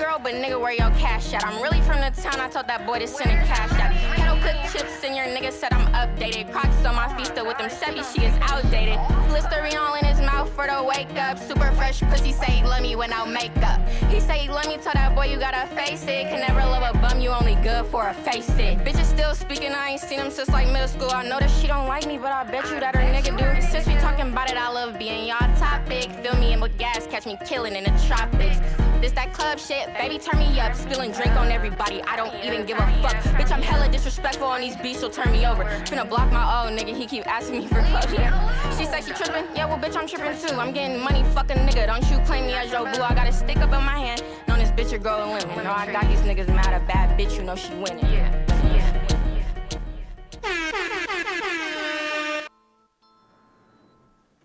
girl, but nigga, where your cash at? I'm really from the town, I told that boy to send a cash out. Kettle cooked chips and your nigga said I'm updated. Crocs on my feet still with them Chevy, she is outdated. Listerine all in his mouth for the wake up. Super fresh pussy say he love me without makeup. He say he love me, tell that boy you gotta face it. Can never love a bum, you only good for a face it. Bitches still speaking, I ain't seen him since like middle school. I know that she don't like me, but I bet you that her nigga do. Since we talking about it, I love being y'all topic. Fill me in with gas, catch me killing in the tropics. This that club shit, baby turn me up. Spilling drink on everybody, I don't even give a fuck. Bitch, I'm hella disrespectful on these beats, she'll turn me over. Finna block my old nigga, he keep asking me for closure. She say she trippin', yeah well bitch I'm trippin' too. I'm getting money, fucking nigga, don't you claim me as your boo. I got a stick up in my hand, known this bitch a girl and women. No, I got these niggas mad, a bad bitch, you know she winning.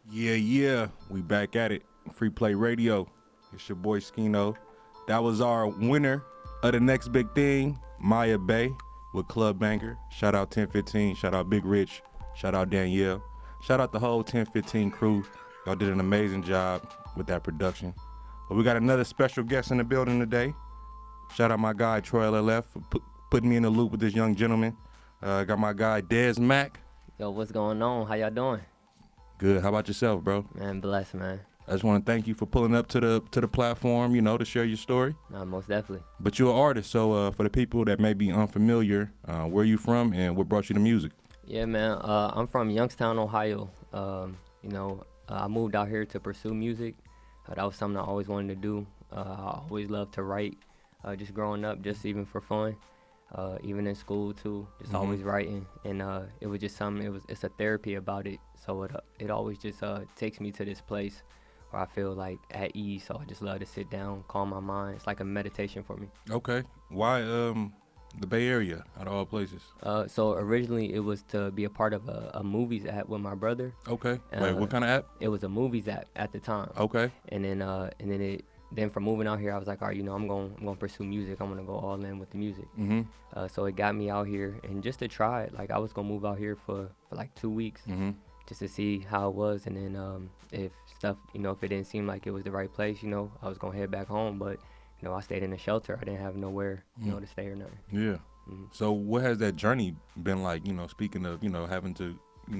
Yeah, we back at it. Free Play Radio. It's your boy Scino. That was our winner of the next big thing, Maya Bay with Club Banger. Shout out 1015, shout out Big Rich, shout out Danielle, shout out the whole 1015 crew. Y'all did an amazing job with that production. But we got another special guest in the building today. Shout out my guy Troy LLF for putting me in the loop with this young gentleman. Got my guy Dez Mac. Yo, what's going on? How y'all doing? Good. How about yourself, bro? Man, blessed, man. I just want to thank you for pulling up to the platform, you know, to share your story. Most definitely. But you're an artist, so for the people that may be unfamiliar, where are you from and what brought you to music? Yeah, man. I'm from Youngstown, Ohio. I moved out here to pursue music. That was something I always wanted to do. I always loved to write, just growing up, just even for fun. Even in school too, just always writing, and it was just something. It's a therapy about it. So it always just takes me to this place where I feel like at ease. So I just love to sit down, calm my mind. It's like a meditation for me. Okay, why the Bay Area out of all places? So originally it was to be a part of a movies app with my brother. Okay, wait, what kind of app? It was a movies app at the time. Okay, and then from moving out here, I was like, all right, I'm gonna pursue music. I'm gonna go all in with the music. So it got me out here, and just to try it, like I was gonna move out here for like 2 weeks, just to see how it was, and then if stuff, if it didn't seem like it was the right place, I was gonna head back home. But I stayed in a shelter. I didn't have nowhere, to stay or nothing. Yeah. So what has that journey been like? Speaking of, having to,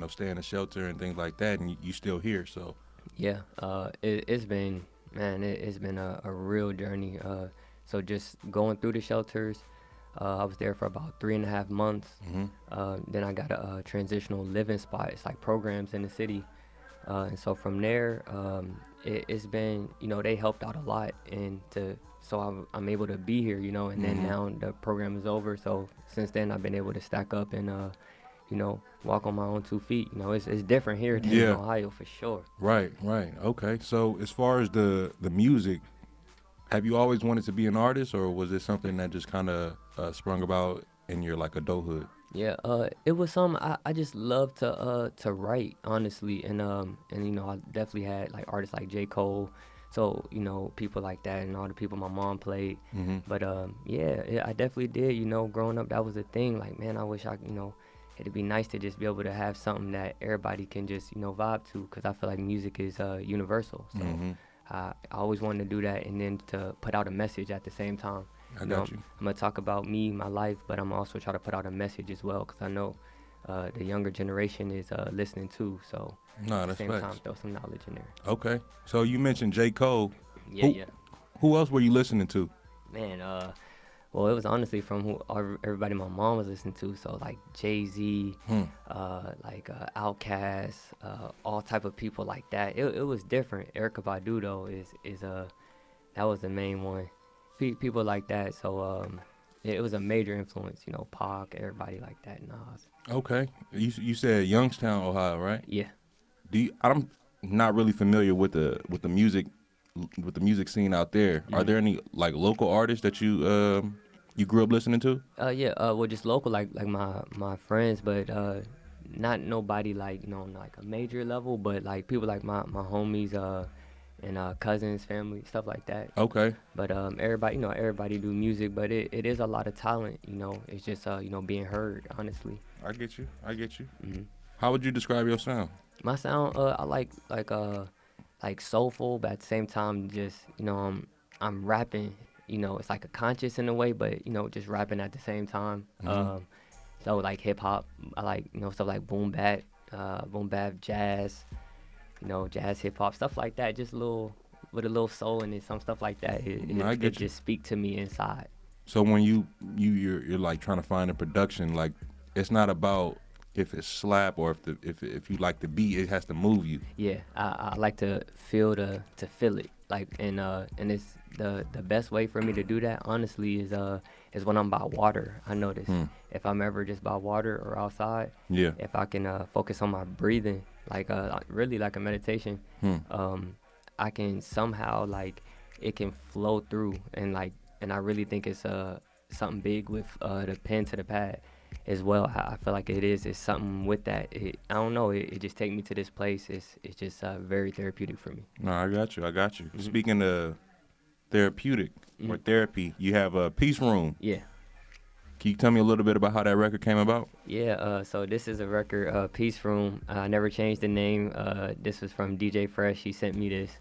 stay in a shelter and things like that, and you still here, so. Yeah. It's been. Man, it's been a real journey. So just going through the shelters, I was there for about 3.5 months. Then I got a transitional living spot. It's like programs in the city. And so from there, it's been, they helped out a lot. And so I'm able to be here, and then now the program is over. So since then, I've been able to stack up and, walk on my own 2 feet. It's different here than in Ohio for sure. Right. Okay. So as far as the music, have you always wanted to be an artist, or was it something that just kind of sprung about in your like adulthood? Yeah, it was something I just love to write, honestly, and I definitely had like artists like J. Cole, so people like that, and all the people my mom played. But I definitely did. Growing up, that was the thing. Like, man, I wish it'd be nice to just be able to have something that everybody can just, vibe to, because I feel like music is universal. So I always wanted to do that, and then to put out a message at the same time. I got you. I'm going to talk about me, my life, but I'm also trying to put out a message as well, because I know the younger generation is listening too. So at the same time, throw some knowledge in there. Okay. So you mentioned J. Cole. Yeah. Who else were you listening to? Man, well, it was honestly from who everybody my mom was listening to. So like Jay-Z, Outkast, all type of people like that. It was different. Erykah Badu though is that was the main one. People like that. So it was a major influence. Pac, everybody like that. Nas. Okay. You said Youngstown, Ohio, right? Yeah. I'm not really familiar with the music scene out there. Are there any like local artists that you grew up listening to? Well, just local, like my friends, but not nobody like like a major level, but like people like my homies and cousins, family, stuff like that. Okay. But everybody do music, but it is a lot of talent. It's just being heard, honestly. I get you. How would you describe your sound? My sound, I like soulful, but at the same time, just I'm rapping you know, it's like a conscious in a way, but, you know, just rapping at the same time. So like hip hop, I like, you know, stuff like boom bap, jazz, you know, jazz, hip hop, stuff like that. Just with a little soul in it, some stuff like that. It just speak to me inside. So when you're like trying to find a production, like it's not about if it's slap or if you like the beat, it has to move you. Yeah, I like to feel it, like, and it's the best way for me to do that, honestly, is when I'm by water. I notice if I'm ever just by water or outside, if I can focus on my breathing, like really like a meditation, I can somehow, like, it can flow through, and I really think it's something big with the pen to the pad as well. I feel like it's something with that. I don't know. It just take me to this place. It's just very therapeutic for me. No, I got you. Speaking of therapeutic or therapy, you have a Peace Room. Yeah. Can you tell me a little bit about how that record came about? Yeah. So this is a record, Peace Room. I never changed the name. This was from DJ Fresh. He sent me this.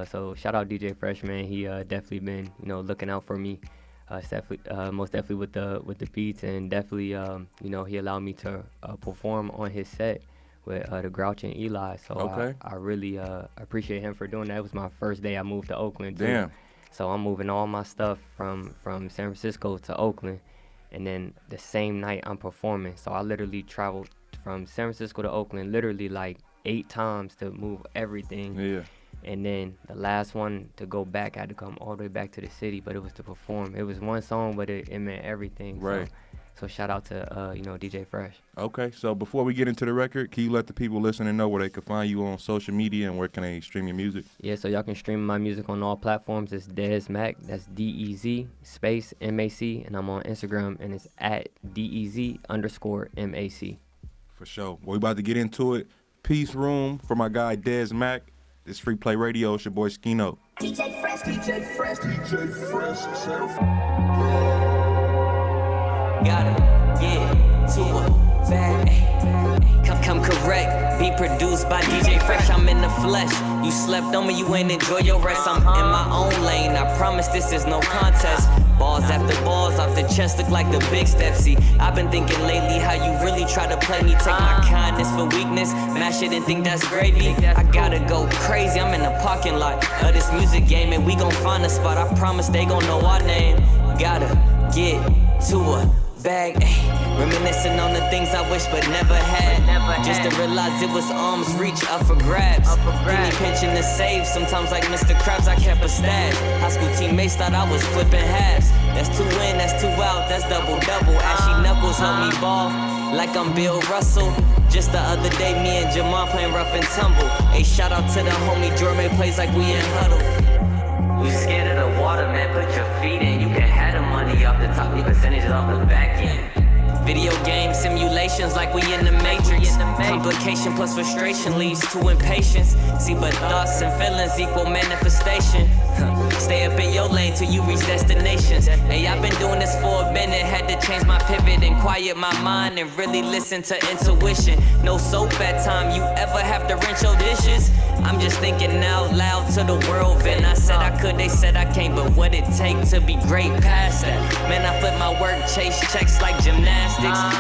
So shout out DJ Fresh, man. He definitely been, you know, looking out for me. Most definitely with the beats, and definitely you know, he allowed me to perform on his set with the Grouch and Eli. So okay. I really appreciate him for doing that. It was my first day I moved to Oakland too. Damn. So I'm moving all my stuff from San Francisco to Oakland, and then the same night I'm performing. So I literally traveled from San Francisco to Oakland literally like 8 times to move everything. Yeah. And then the last one to go back, I had to come all the way back to the city, but it was to perform. It was one song, but it meant everything. Right. So shout out to you know, DJ Fresh. Okay, so before we get into the record, can you let the people listening know where they can find you on social media and where can they stream your music? Yeah, so y'all can stream my music on all platforms. It's Dez Mac. That's DEZ space MAC, and I'm on Instagram, and it's at DEZ_MAC. For sure. Well, we about to get into it. Peace Room for my guy Dez Mac. This Free Play Radio. It's your boy Scino. DJ Fresh, DJ Fresh, DJ Fresh. Gotta get to a bag. Come correct. Be produced by DJ Fresh. I'm in the flesh. You slept on me, you ain't enjoy your rest. I'm in my own lane. I promise this is no contest. Balls after balls off the chest look like the big steps. See, I've been thinking lately how you really try to play me. Take my kindness for weakness, mash it and think that's gravy. I gotta go crazy, I'm in the parking lot of this music game, and we gon' find a spot. I promise they gon' know our name. Gotta get to a bag, reminiscing on the things I wish but never had. Just to realize it was arm's reach up for grabs. Penny pinching to save, sometimes like Mr. Krabs, I kept a stash. High school teammates thought I was flipping halves. That's 2 in, that's 2 out, that's double-double. Ashy knuckles help me ball like I'm Bill Russell. Just the other day, me and Jamal playing rough and tumble. A shout out to the homie Jorme, plays like we in huddle. You scared of the water, man, put your feet in. You can have the money off the top, the percentages off the back end. Video game simulations like we in the Matrix. Complication plus frustration leads to impatience. See, but thoughts and feelings equal manifestation. Stay up in your lane till you reach destinations. Hey, I've been doing this for a minute. Had to change my pivot and quiet my mind and really listen to intuition. No soap at time, you ever have to rinse your dishes? I'm just thinking out loud to the world. And I said I could, they said I can't. But what it take to be great past that? Man, I flip my work, chase checks like gymnastics.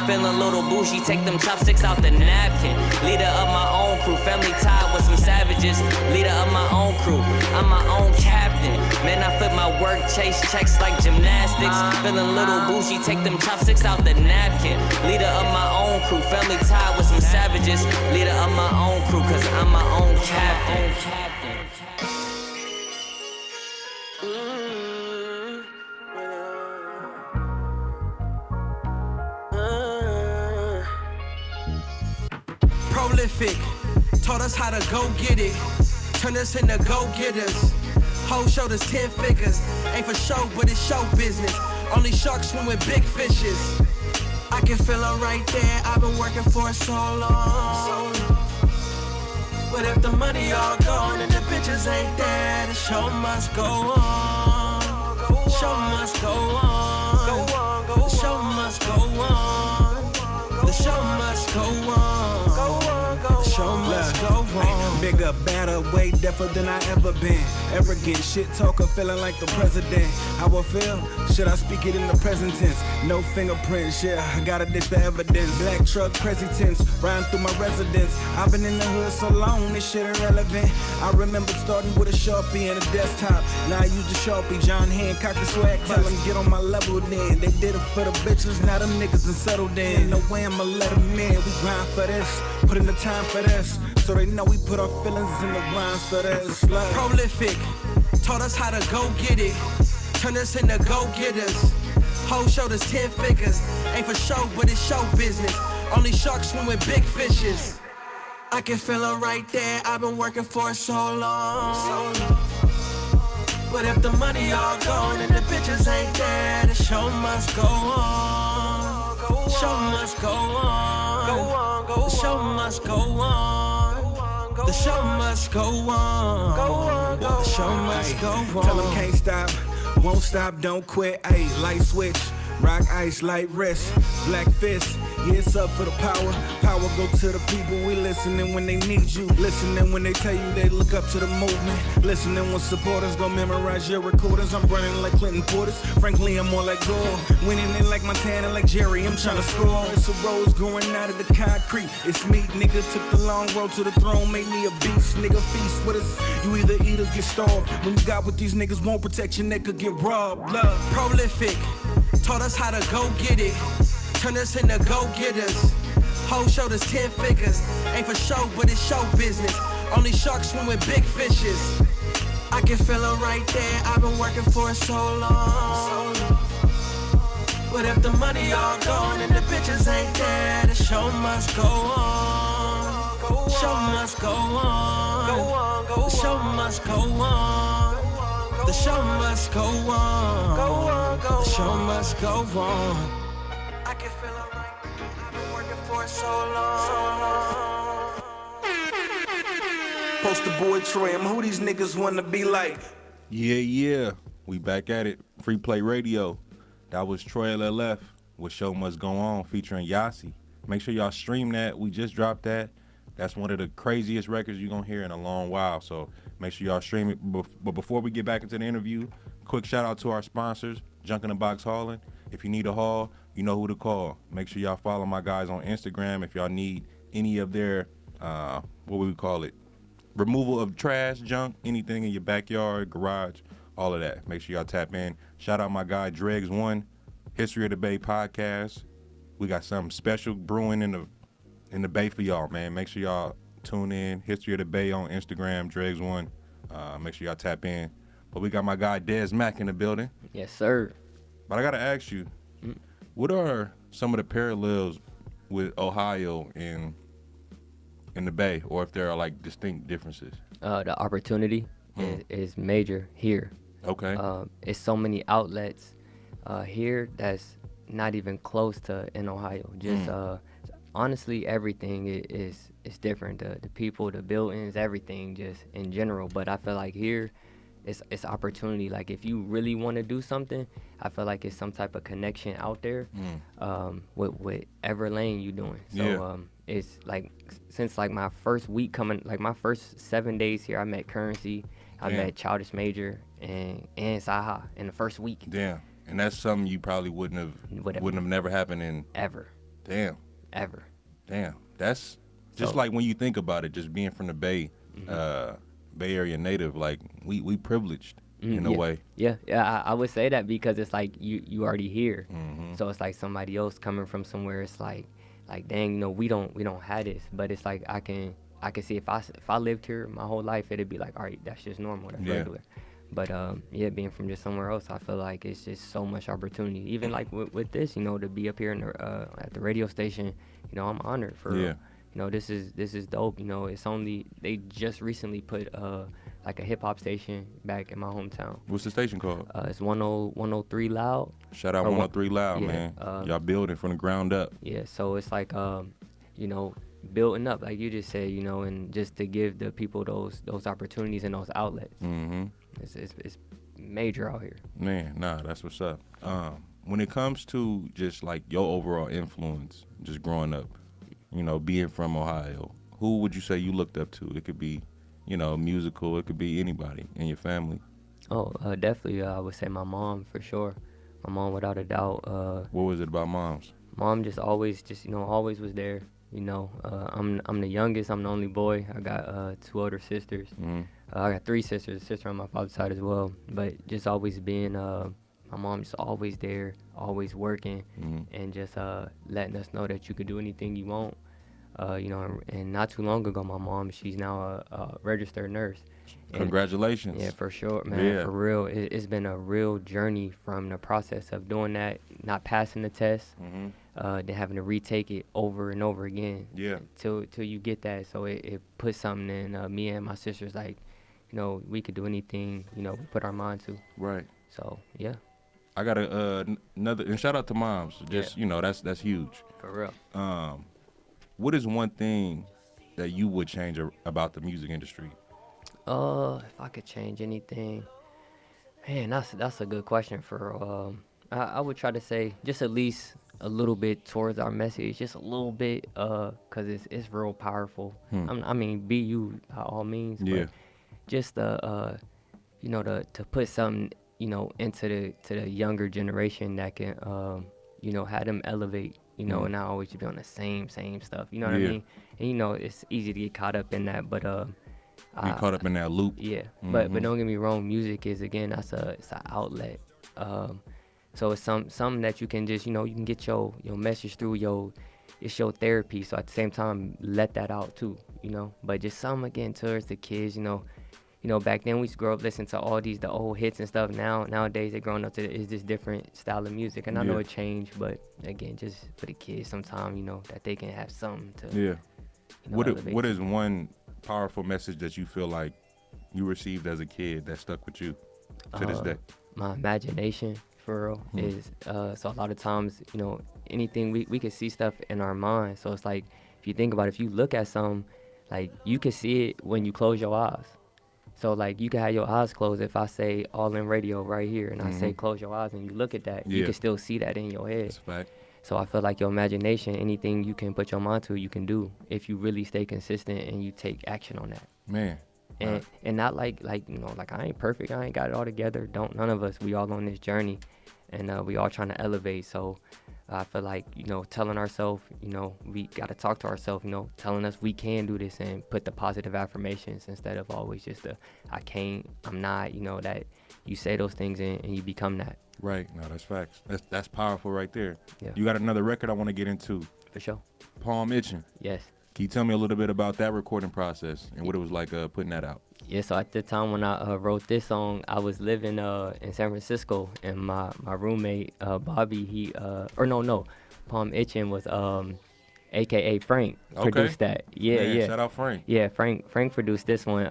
Feeling a little bougie, take them chopsticks out the napkin. Leader of my own crew, family tied with some savages. Leader of my own crew, I'm my own captain. Man, I flip my work, chase checks like gymnastics. Feeling a little bougie, take them chopsticks out the napkin. Leader of my own crew, family tied with some savages. Leader of my own crew, cause I'm my own captain. Prolific, taught us how to go get it. Turn us into go-getters. Whole shoulders 10 figures. Ain't for show, but it's show business. Only sharks swim with big fishes. I can feel them right there. I've been working for so long. But if the money all gone and the bitches ain't there, the show must go on. Show must go on. The show must go on. The show must go on. The show must go on. Bigger Bitter, badder, way deafer than I ever been. Arrogant, shit talker, feeling like the president. How I feel? Should I speak it in the present tense? No fingerprints, yeah, I got a dish for evidence. Black truck, presidents, riding through my residence. I've been in the hood so long, this shit irrelevant. I remember starting with a Sharpie and a desktop. Now I use the Sharpie, John Hancock the swag. Tell them get on my level then. They did it for the bitches, now them niggas done settled in. No way I'ma let them in, we grind for this. Put in the time for this, so they know we put our feelings in the rhymes for this. Like, Prolific, taught us how to go get it. Turn us into go-getters. Whole shoulders 10 figures. Ain't for show, but it's show business. Only sharks swim with big fishes. I can feel it right there. I've been working for it so long. But if the money all gone and the bitches ain't there, the show must go on. The show must go on. The show must go on. The show must go on. The show must go on. tell them can't stop, won't stop, don't quit. Ayy, light switch, rock ice, light wrist, black fist. Yeah, it's up for the power. Power go to the people. We listening when they need you. Listening when they tell you they look up to the movement. Listening when supporters gon' memorize your recordings. I'm running like Clinton Portis. Frankly, I'm more like Gore. Winning it like Montana, like Jerry. I'm tryna score. It's a rose growing out of the concrete. It's me, nigga. Took the long road to the throne. Made me a beast, nigga. Feast with us. You either eat or get starved. When you got what these niggas won't protect your neck or get robbed. Love. Prolific, taught us how to go get it. Turn us into go-getters. Whole shoulders 10 figures. Ain't for show, but it's show business. Only sharks swim with big fishes. I can feel it right there. I've been working for it so long. But if the money all gone and the bitches ain't there, the show must go on. The show must go on. The show must go on. The show must go on. The show must go on. I can feel it right now. I've been working for it so long. Poster boy Trim, who these niggas wanna be like? Yeah. We back at it. Free Play Radio. That was Troy LLF with Show Must Go On featuring Yasi. Make sure y'all stream that. We just dropped that. That's one of the craziest records you're going to hear in a long while. So make sure y'all stream it. But before we get back into the interview, quick shout out to our sponsors, Junk in the Box Hauling. If you need a haul, you know who to call. Make sure y'all follow my guys on Instagram if y'all need any of their, what would we call it? Removal of trash, junk, anything in your backyard, garage, all of that. Make sure y'all tap in. Shout out my guy Dregs1, History of the Bay podcast. We got something special brewing in the Bay for y'all, man. Make sure y'all tune in. History of the Bay on Instagram, Dregs1. Make sure y'all tap in. But we got my guy Dez Mac in the building. Yes, sir. But I gotta ask you, what are some of the parallels with Ohio and in the Bay, or if there are like distinct differences? The opportunity is major here. Okay. It's so many outlets here that's not even close to in Ohio. Just honestly, everything is different. The people, the buildings, everything just in general. But I feel like here, it's opportunity. Like if you really want to do something, I feel like it's some type of connection out there with whatever lane you doing. So it's like since like my first week coming, like my first 7 days here, I met Currency, I met Childish Major and Saha in the first week. Damn. And that's something you probably wouldn't have never happened in ever. Damn. Ever. Damn. That's just like when you think about it, just being from the Bay, Bay Area native, like we privileged in a way. Yeah, I would say that because it's like you already here. So it's like somebody else coming from somewhere. It's like dang, you know, we don't have this, but it's like I can see if I lived here my whole life, it'd be like, all right, that's just normal, that's regular. But being from just somewhere else, I feel like it's just so much opportunity. Even like with this, you know, to be up here in the, at the radio station, you know, I'm honored for real. You know, this is dope. You know, they just recently put like a hip hop station back in my hometown. What's the station called? It's 103 Loud. Shout out 103 Loud, man. Y'all building from the ground up. Yeah, so it's like you know, building up, like you just said, you know, and just to give the people those opportunities and those outlets. It's major out here. Man, nah, that's what's up. When it comes to just like your overall influence, just growing up, you know, being from Ohio, who would you say you looked up to? It could be you know, musical? It could be anybody in your family. Oh, definitely. I would say my mom for sure. My mom, without a doubt. What was it about moms? Mom just always, always was there. You know, I'm the youngest. I'm the only boy. I got 2 older sisters. I got 3 sisters, a sister on my father's side as well. But just always being, my mom just always there, always working, and just letting us know that you could do anything you want. You know, and not too long ago, my mom, she's now a registered nurse. And Congratulations. yeah, for sure, man. For real. It's been a real journey from the process of doing that, not passing the test, then having to retake it over and over again. Yeah. Till you get that. So it puts something in me and my sisters, like, you know, we could do anything, you know, we put our mind to. Right. So, yeah. I got another, and shout out to moms. Just, you know, that's huge. For real. What is one thing that you would change about the music industry? If I could change anything, man, that's a good question. I would try to say just at least a little bit towards our message, just a little bit, cause it's real powerful. I mean, be you by all means, but just you know, to put something, you know, into the younger generation that can, you know, have them elevate, you know, and not always be on the same stuff. You know what I mean? And you know, it's easy to get caught up in that, but Be caught up in that loop. Yeah, but don't get me wrong. Music is, again, it's an outlet. So it's something that you can just, you know, you can get your message through. It's your therapy. So at the same time, let that out too, you know. But just something, again, towards the kids, you know, back then we used to grow up listening to all the old hits and stuff. Nowadays they're growing up to is this different style of music, and I know it changed, but again, just for the kids, sometime, you know, that they can have something to. Yeah. You know, What is one powerful message that you feel like you received as a kid that stuck with you to this day? My imagination, for real, is so a lot of times, you know, anything we can see stuff in our mind. So it's like, if you think about it, if you look at something, like, you can see it when you close your eyes. So like, you can have your eyes closed. If I say All In Radio right here, and I say close your eyes, and you look at that, you can still see that in your head. That's a fact. So I feel like your imagination, anything you can put your mind to, you can do if you really stay consistent and you take action on that. Man. And not like, you know, like, I ain't perfect, I ain't got it all together. None of us. We all on this journey, and we all trying to elevate. So I feel like, you know, telling ourselves, you know, we got to talk to ourselves, you know, telling us we can do this, and put the positive affirmations instead of always just the I can't, I'm not, you know, that you say those things and you become that. Right. No, that's facts. That's powerful right there. Yeah. You got another record I want to get into. For sure. Palm Itching. Yes. Can you tell me a little bit about that recording process and what it was like putting that out? Yeah, so at the time when I wrote this song, I was living in San Francisco, and my roommate, Bobby, Palm Itching was AKA Frank, produced that. Yeah, Man, yeah. Shout out Frank. Yeah, Frank produced this one.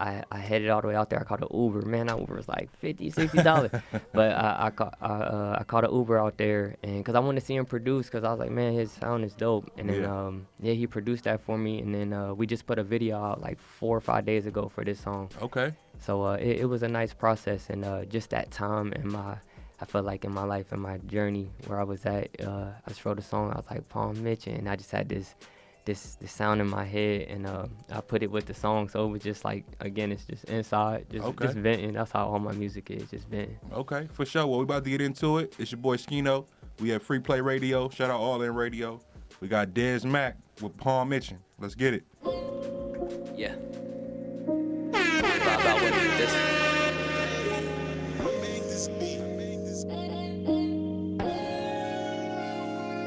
I headed all the way out there. I caught an Uber. Man, that Uber was like $50, $60. But I caught an Uber out there, and because I wanted to see him produce, because I was like, man, his sound is dope. And then he produced that for me, and then we just put a video out like 4 or 5 days ago for this song. Okay. So it was a nice process, and just that time in I felt like in my life and my journey where I was at, I just wrote a song. I was like, Palm Mitchell, and I just had this sound in my head, and I put it with the song. So it was just like, again, it's just inside, just venting. That's how all my music is, just venting. Okay, for sure. Well, we about to get into it. It's your boy Scino. We have Free Play Radio. Shout out All In Radio. We got Dez Mac with Palm Itching. Let's get it. Yeah. About what we this.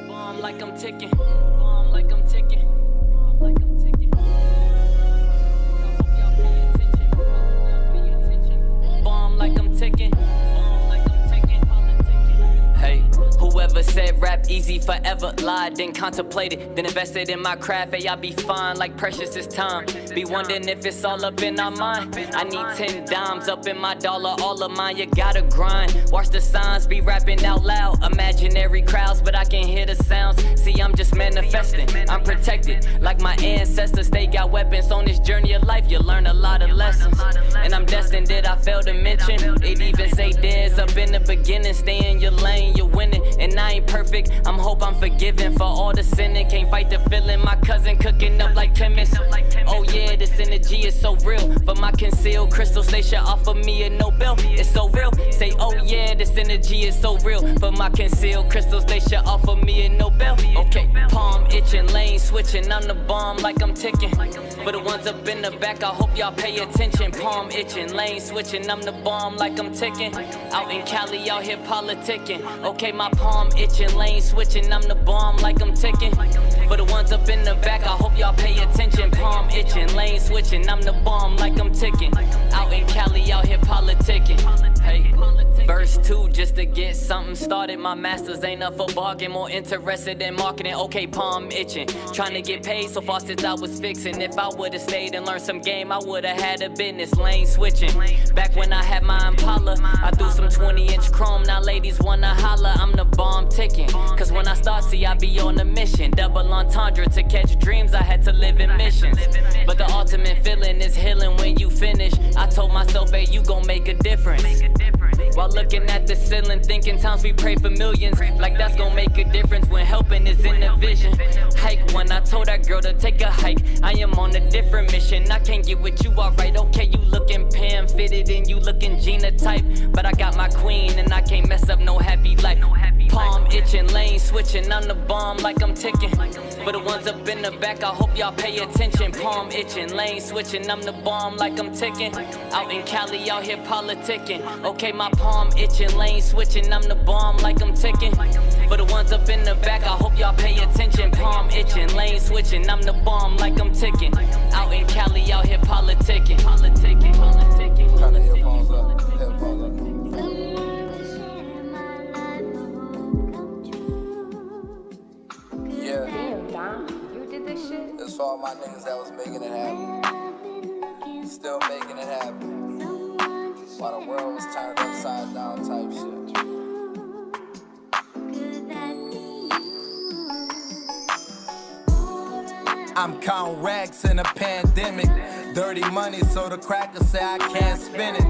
Bomb like I'm ticking. Bomb like I'm ticking. Bomb like I'm ticking. I hope y'all pay attention. Bomb like I'm ticking. Bomb like I'm ticking. Hey, whoever said rap easy forever lied, then contemplated, then invested in my craft. Hey, I'll be fine like precious is time. Be wondering if it's all up in our mind. I need 10 dimes up in my dollar, all of mine. You gotta grind. Watch the signs, be rapping out loud. Imaginary crowds, but I can hear the sounds. See, I'm just manifesting. I'm protected like my ancestors. They got weapons on this journey of life. You learn a lot of lessons, and I'm destined. Did I fail to mention? It even say Dez up in the beginning. Stay in your lane, you're winning. And I ain't perfect, I'm hope I'm forgiven for all the sinning. Can't fight the feeling, my cousin cooking up like chemists. Oh yeah, this energy is so real. For my concealed crystals, they should offer me a Nobel. It's so real. Say, oh yeah, this energy is so real. For my concealed crystals, they should offer me a Nobel. Okay, palm itching, lane switching, I'm the bomb like I'm ticking. For the ones up in the back, I hope y'all pay attention. Palm itching, lane switching, I'm the bomb like I'm ticking. Out in Cali, out here politicking. Okay, my palm itching, lane switching, I'm the bomb like I'm ticking. For the ones up in the back, I hope y'all pay attention. Palm itching, lane switching, I'm the bomb like I'm ticking. Out in Cali, out here politicking. Hey, verse 2, just to get something started. My masters ain't up for bargain, more interested in marketing. Okay, palm itching, trying to get paid so far since I was fixing. If I would've stayed and learned some game, I would've had a business. Lane switching, back when I had my Impala, I threw some 20-inch chrome. Now ladies wanna holla, I'm the bomb ticking. Cause when I start, see, I be on a mission. Double entendre, to catch dreams, I had to live in missions. But the ultimate feeling is healing when you finish. I told myself, hey, you gon' make a difference. While looking at the ceiling, thinking times we pray for millions. Like that's gon' make a difference when helping is in the vision. Hike when I told that girl to take a hike. I am on a different mission. I can't get with you, alright. Okay, you looking Pam fitted and you looking Gina type. But I got my queen and I can't mess up no happy life. Palm itching, lane switching, I'm the bomb like I'm ticking. For the ones up in the back, I hope y'all pay attention. Palm itching, lane switching, I'm the bomb like I'm ticking. Out in Cali, out here politicking. Okay, my palm itching, lane switching, I'm the bomb like I'm ticking. For the ones up in the back, I hope y'all pay attention. Palm itching, lane switching, I'm the bomb like I'm ticking. Out in Cali, out here politicking. Turn the headphones up, headphones up. Yeah. Damn, Dom, you did this shit? It's for all my niggas that was making it happen. Still making it happen. While the world was turned upside down type shit. I'm counting racks in a pandemic. Dirty money, so the crackers say I can't spend it.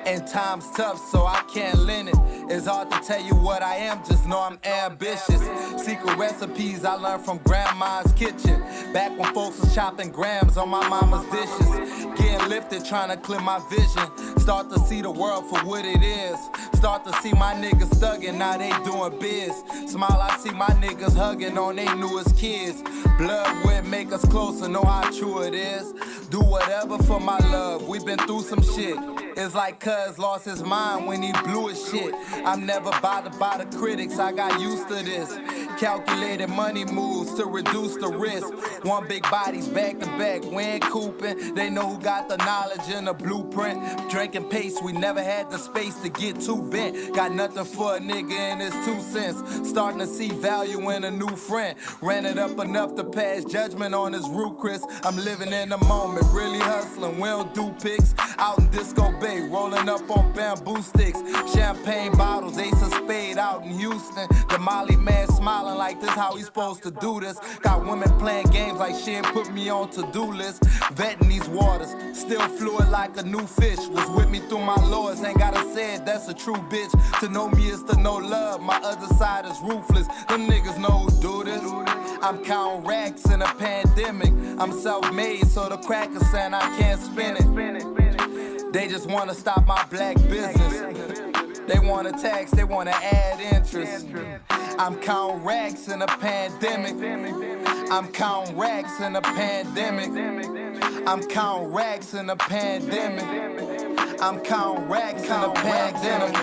And time's tough, so I can't lend it. It's hard to tell you what I am, just know I'm ambitious. Secret recipes I learned from grandma's kitchen. Back when folks was chopping grams on my mama's dishes. Getting lifted, trying to clear my vision. Start to see the world for what it is. Start to see my niggas thugging, now they doing biz. Smile, I see my niggas hugging on they newest kids. Blood would make us closer, know how true it is. Do whatever for my love, we been through some shit. It's like cuz lost his mind when he blew his shit. I'm never bothered by the critics, I got used to this. Calculated money moves to reduce the risk. One big body's back to back, we ain't cooping. They know who got the knowledge and the blueprint. Drinking pace, we never had the space to get too bent. Got nothing for a nigga in his 2 cents. Starting to see value in a new friend. Ran it up enough to pass judgment on his root, Chris. I'm living in the moment, really hustling. We don't do pics. Out in Disco Bay, rolling up on bamboo sticks. Champagne bottles, ace of spade out in Houston. The Molly man smiling like this, how he supposed to do this. Got women playing games like shit, put me on to-do list. Vetting these waters, still fluid like a new fish. Was with me through my lowest, ain't gotta say it, that's a true bitch. To know me is to know love, my other side is ruthless. Them niggas know who do this. I'm counting racks in a pandemic. I'm self-made, so the crackers saying I can't spin it. They just wanna stop my black business. They wanna tax, they wanna add interest. I'm counting racks in a pandemic. I'm counting racks in a pandemic. I'm counting racks in a pandemic. I'm counting racks in a pandemic.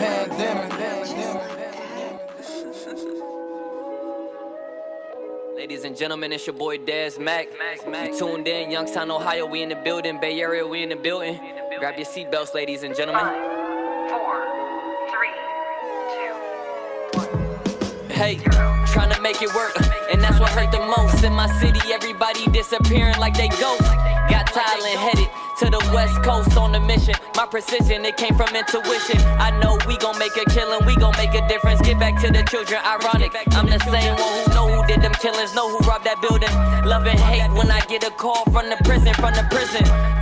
Ladies and gentlemen, it's your boy Dez Mac. You tuned in, Youngstown, Ohio. We in the building. Bay Area, we in the building. Grab your seatbelts, ladies and gentlemen. 5, 4, 3, 2, 1. Hey, trying to make it work, and that's what hurt the most. In my city, everybody disappearing like they ghosts. Got Thailand headed to the West Coast on a mission. My precision, it came from intuition. I know we gon' make a killing, we gon' make a difference. Get back to the children, ironic. I'm the same one who know who did them killings, know who robbed that building. Love and hate when I get a call from the prison,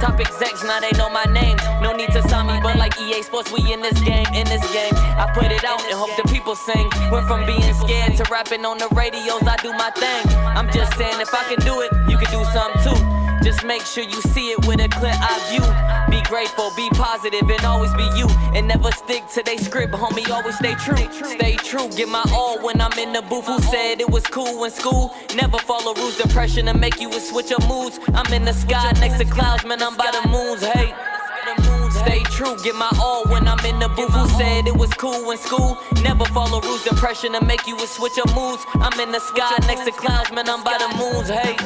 Top execs, now they know my name. No need to sign me, but like EA Sports, we in this game, I put it out and hope the people sing. Went from being scared to rapping on the radios, I do my thing. I'm just saying, if I can do it, you can do something too. Just make sure you see it with a clear eye view. Be grateful, be positive, and always be you. And never stick to they script, homie, always stay true. Stay true, give my all when I'm in the booth. Who said it was cool in school? Never follow rules, depression to make you a switch your moods. I'm in the sky next to clouds, man, I'm by the moons, hey. Stay true, give my all when I'm in the booth. Who said it was cool in school? Never follow rules, depression to make you a switch your moods. I'm in the sky next to clouds, man, I'm by the moons, hey.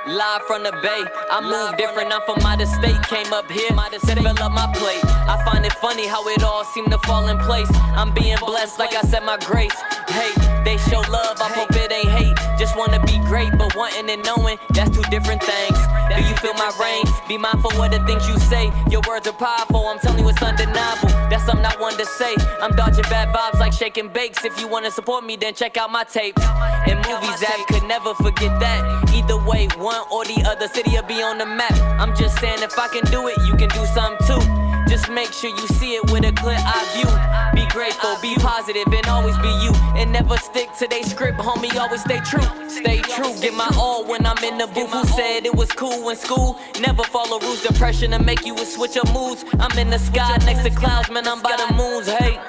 Live from the Bay, I move different, I'm from out of state. Came up here, said fill up my plate. I find it funny how it all seemed to fall in place. I'm being blessed like I said my grace. Hey, they show love, I hope it ain't hate. Just wanna be great, but wanting and knowing, that's two different things. Do you feel my range? Be mindful of the things you say. Your words are powerful, I'm telling you it's undeniable. That's something I wanted to say. I'm dodging bad vibes like shaking bakes. If you wanna support me, then check out my tapes. And movies app could never forget that. Either way, one or the other, city will be on the map. I'm just saying, if I can do it, you can do something too. Just make sure you see it with a clear eye view. Be grateful, be positive, and always be you. And never stick to they script, homie, always stay true. Stay true, give my all when I'm in the booth. Who said it was cool in school? Never follow rules, depression to make you a switch your moods. I'm in the sky next to clouds, man, I'm by the moons, hey.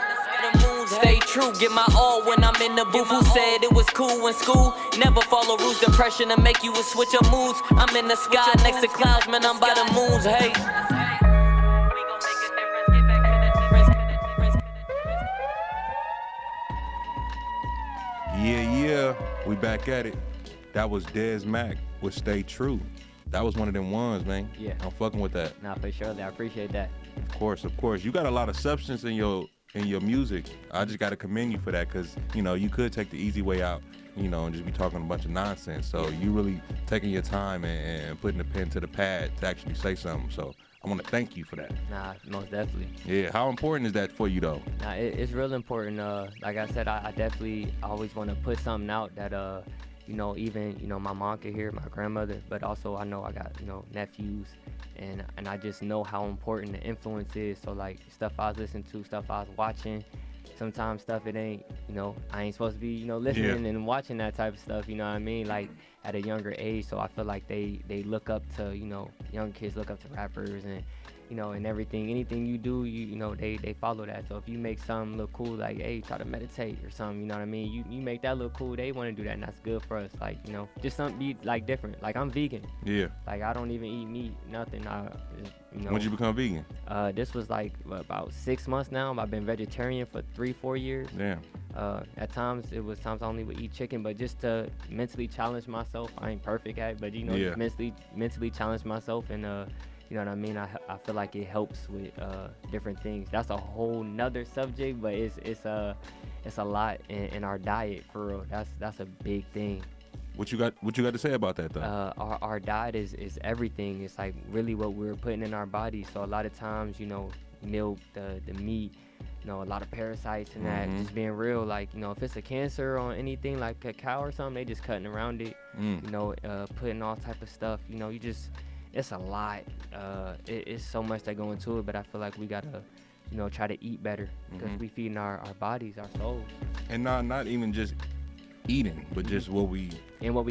Stay true, give my all when I'm in the booth. Who said it was cool in school? Never follow rules, depression to make you a switch your moods. I'm in the sky next to clouds, man, I'm by the moons, hey. Yeah, we back at it. That was Dez Mac with Stay True. That was one of them ones, man. Yeah. I'm fucking with that. Nah, for sure, I appreciate that. Of course. You got a lot of substance in your music. I just got to commend you for that, because, you could take the easy way out, and just be talking a bunch of nonsense. So you really taking your time and putting the pen to the pad to actually say something. So I want to thank you for that. Nah, most definitely. Yeah, how important is that for you, though? Nah, it's real important. Like I said, I definitely always want to put something out that, even, my mom could hear, my grandmother, but also I know I got, nephews, and I just know how important the influence is. So, like, stuff I was listening to, stuff I was watching, sometimes stuff it ain't, I ain't supposed to be, listening and watching that type of stuff, you know what I mean? Like, at a younger age, so I feel like they look up to, young kids look up to rappers, and, and everything, anything you do, they follow that. So if you make something look cool, like, hey, try to meditate or something, you know what I mean? You make that look cool, they want to do that, and that's good for us. Like, just something be, like, different. Like, I'm vegan. Yeah. Like, I don't even eat meat, nothing. When did you become vegan? This was, like, about 6 months now. I've been vegetarian for 3-4 years. Damn. At times, I only would eat chicken, but just to mentally challenge myself. I ain't perfect at it, but, Yeah. mentally challenge myself, and, you know what I mean? I feel like it helps with different things. That's a whole nother subject, but it's a lot in our diet, for real. That's a big thing. What you got to say about that, though? Our diet is everything. It's like really what we're putting in our body. So a lot of times, milk, the meat, a lot of parasites and that. Just being real, like, if it's a cancer on anything like a cow or something, they just cutting around it. Putting all type of stuff. It's a lot. It's so much that go into it, but I feel like we gotta, try to eat better, because we feeding our bodies, our souls. And not even just eating, but just what we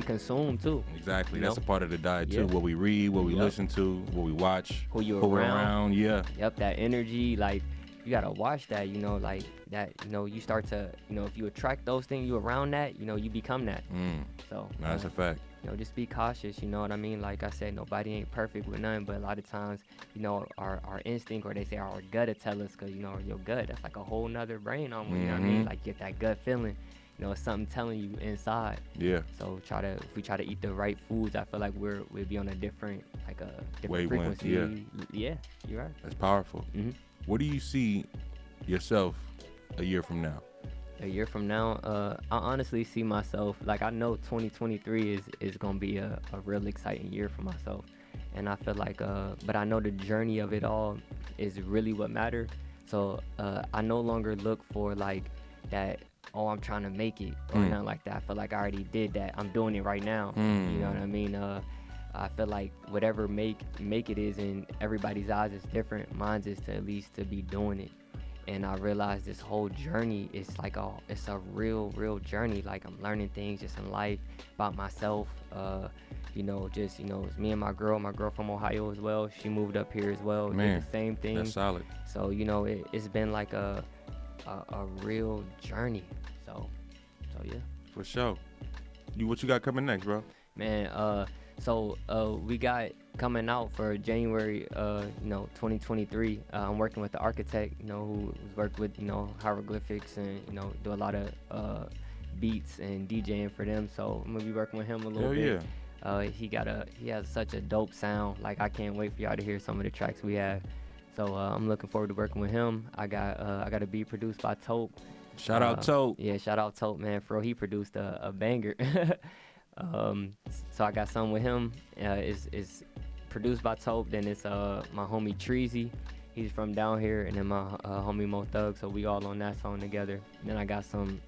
consume too. Exactly. That's a part of the diet too. What we read, what we listen to, what we watch, who you're around. Yeah. Yep. That energy, like, you gotta watch that. Like that. You start to, if you attract those things, you around that. You become that. So that's a fact. Just be cautious, you know what I mean? Like I said, nobody ain't perfect with nothing, but a lot of times, our instinct, or they say our gut will tell us, because, your gut, that's like a whole nother brain on, you know what I mean? Like, get that gut feeling, it's something telling you inside. Yeah. So if we try to eat the right foods, I feel like we'll be on a different wavelength, frequency. Yeah, you're right. That's powerful. Where do you see yourself a year from now? A year from now, I honestly see myself, like, I know 2023 is gonna be a real exciting year for myself. And I feel like, but I know the journey of it all is really what matters. So I no longer look for like that, oh, I'm trying to make it or nothing like that. I feel like I already did that. I'm doing it right now. You know what I mean? I feel like whatever make it is in everybody's eyes is different. Mine's is to at least to be doing it. And I realized this whole journey is like it's a real journey. Like I'm learning things just in life about myself. Just it's me and my girl from Ohio as well. She moved up here as well. Man, did the same thing. That's solid. So it's been like a real journey. So yeah. For sure. What you got coming next, bro? Man, so we got coming out for January 2023. I'm working with the architect, who's worked with hieroglyphics and do a lot of beats and DJing for them. So I'm gonna be working with him a little bit. Yeah. He has such a dope sound. Like I can't wait for y'all to hear some of the tracks we have. So I'm looking forward to working with him. I got a beat produced by Tope. Shout out Tope. Yeah, shout out Tope, man. He produced a banger. So I got some with him. It's produced by Tope. Then it's my homie Treasy. He's from down here, and then my homie Mo Thug. So we all on that song together. Then I got some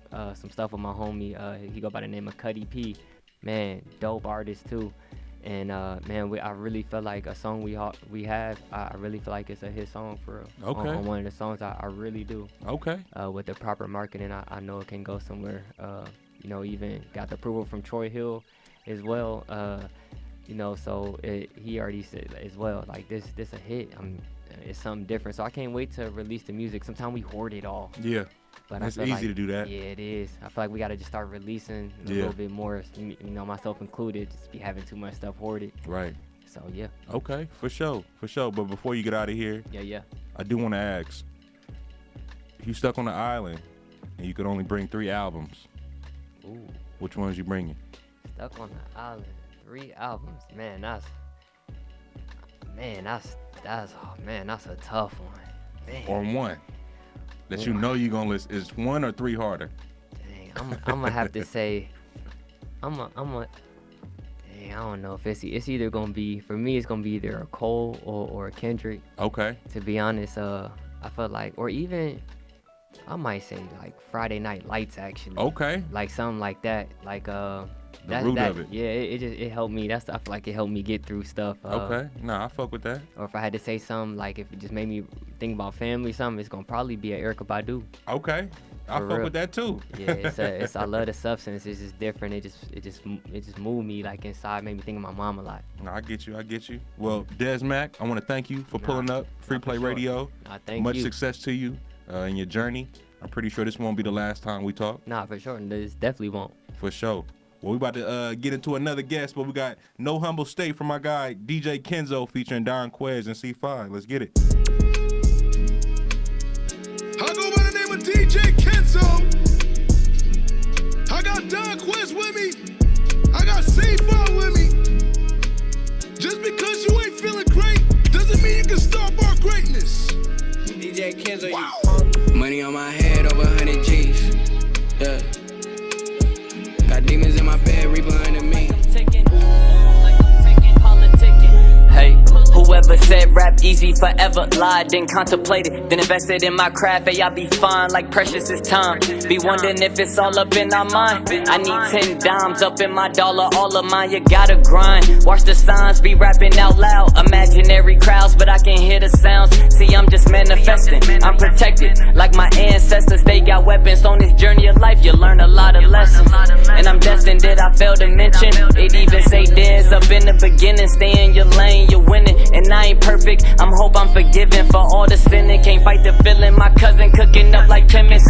stuff with my homie. He go by the name of Cuddy P. Man, dope artist too. And I really feel like a song we have. I really feel like it's a hit song for okay. on one of the songs. I really do. Okay. With the proper marketing, I know it can go somewhere. Even got the approval from Troy Hill as well. So he already said as well, like this a hit. It's something different. So I can't wait to release the music. Sometimes we hoard it all. Yeah. But it's easy to do that. Yeah, it is. I feel like we got to just start releasing a little bit more, myself included, just be having too much stuff hoarded. Right. So, yeah. Okay, for sure. But before you get out of here, yeah, I do want to ask, if you stuck on the island and you could only bring 3 albums, which ones you bringing? Stuck on the island, 3 albums. That's a tough one. Man. Or one that you know you're gonna list. Is 1 or 3 harder? Dang, I'm gonna have to say, dang, I don't know if it's either gonna be, for me it's gonna be either a Cole or a Kendrick. Okay. To be honest, I felt like, or even I might say like Friday Night Lights actually. Okay. Like something like that, like the root of it. Yeah, it helped me. I feel like it helped me get through stuff. Okay. Nah, I fuck with that. Or if I had to say something, like if it just made me think about family, something, it's gonna probably be a Erykah Badu. Okay. I fuck with that too. Yeah, I love the substance. It's just different. It just moved me like inside, made me think of my mom a lot. No, I get you. Well, Dez Mac, I want to thank you for pulling up Free Play Radio. Thank Much you. success to you in your journey. I'm pretty sure this won't be the last time we talk. Nah, for sure. This definitely won't. For sure. Well, we about to get into another guest, but we got No Humble State from my guy DJ Kenzo featuring Don Quez and C5. Let's get it. I go by the name of DJ Kenzo. I got Don Quez with me. I got C5 with me. Just because you ain't feeling great doesn't mean you can stop our greatness. DJ Kenzo, wow. Money on my head, over 100 G's. Yeah. Got demons in my bed, reap under me. Hey, whoever said rap easy forever lied, then contemplated, then invested in my craft. Hey, I be fine like precious is time. Be wondering if it's all up in our mind. I need 10 dimes up in my dollar, all of mine. You gotta grind. Watch the signs, be rapping out loud. Imaginary crowds, but I can hear the sounds. See, I'm just manifesting. I'm protected like my ancestors. They got weapons on this journey of life. You learn a lot of lessons, and I'm destined. Did I fail to mention? It even say there's up in the beginning. Stay in your lane, you're winning. And I ain't perfect, hope I'm forgiven for all the sinning. Can't fight the feeling, my cousin cooking up like chemists.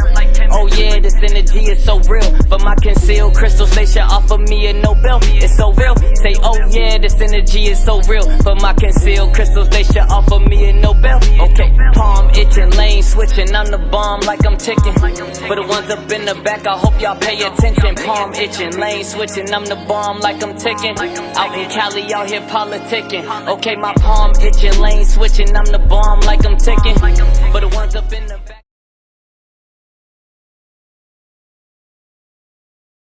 Oh yeah, this energy is so real. For my concealed crystals, they should offer me a Nobel. It's so real. Say, oh yeah, this energy is so real. For my concealed crystals, they should offer me a Nobel. Okay, palm itching, lane switching, I'm the bomb like I'm ticking. For the ones up in the back, I hope y'all pay attention. Palm itching, lane switching, I'm the bomb like I'm ticking. Out in Cali, out here politicking. Okay, my palm itching, lane switching, I'm the bomb like I'm ticking. For the ones up in the back.